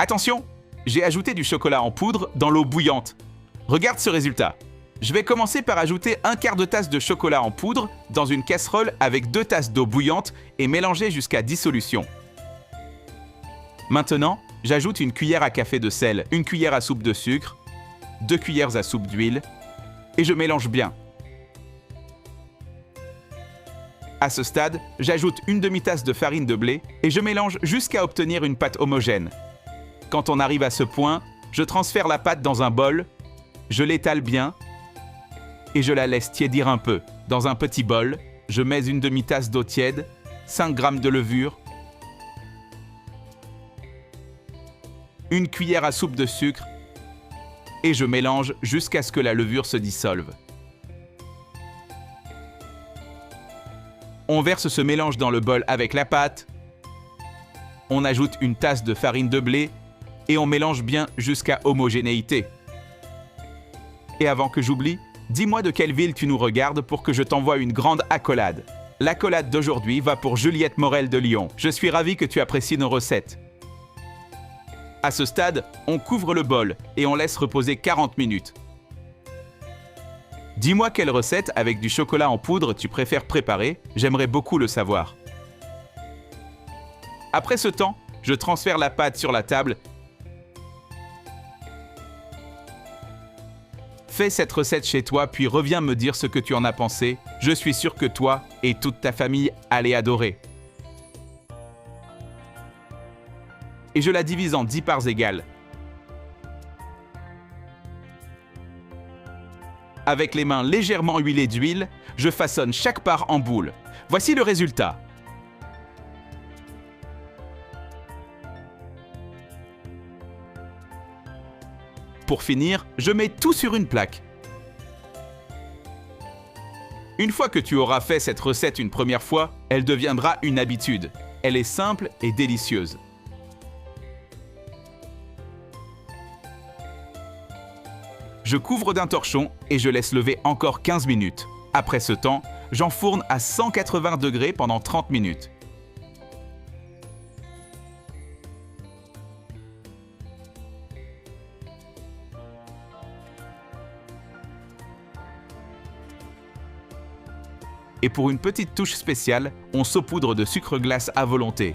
Attention, j'ai ajouté du chocolat en poudre dans l'eau bouillante. Regarde ce résultat. Je vais commencer par ajouter un quart de tasse de chocolat en poudre dans une casserole avec 2 tasses d'eau bouillante et mélanger jusqu'à dissolution. Maintenant, j'ajoute une cuillère à café de sel, une cuillère à soupe de sucre, 2 cuillères à soupe d'huile et je mélange bien. À ce stade, j'ajoute une demi-tasse de farine de blé et je mélange jusqu'à obtenir une pâte homogène. Quand on arrive à ce point, je transfère la pâte dans un bol, je l'étale bien et je la laisse tiédir un peu. Dans un petit bol, je mets une demi-tasse d'eau tiède, 5 g de levure, une cuillère à soupe de sucre et je mélange jusqu'à ce que la levure se dissolve. On verse ce mélange dans le bol avec la pâte, on ajoute une tasse de farine de blé et on mélange bien jusqu'à homogénéité. Et avant que j'oublie, dis-moi de quelle ville tu nous regardes pour que je t'envoie une grande accolade. L'accolade d'aujourd'hui va pour Juliette Morel de Lyon. Je suis ravi que tu apprécies nos recettes. À ce stade, on couvre le bol et on laisse reposer 40 minutes. Dis-moi quelle recette avec du chocolat en poudre tu préfères préparer, j'aimerais beaucoup le savoir. Après ce temps, je transfère la pâte sur la table. Fais cette recette chez toi puis reviens me dire ce que tu en as pensé. Je suis sûr que toi et toute ta famille allez adorer. Et je la divise en 10 parts égales. Avec les mains légèrement huilées d'huile, je façonne chaque part en boule. Voici le résultat. Pour finir, je mets tout sur une plaque. Une fois que tu auras fait cette recette une première fois, elle deviendra une habitude. Elle est simple et délicieuse. Je couvre d'un torchon et je laisse lever encore 15 minutes. Après ce temps, j'enfourne à 180 degrés pendant 30 minutes. Et pour une petite touche spéciale, on saupoudre de sucre glace à volonté.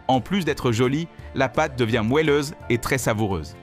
En plus d'être jolie, la pâte devient moelleuse et très savoureuse.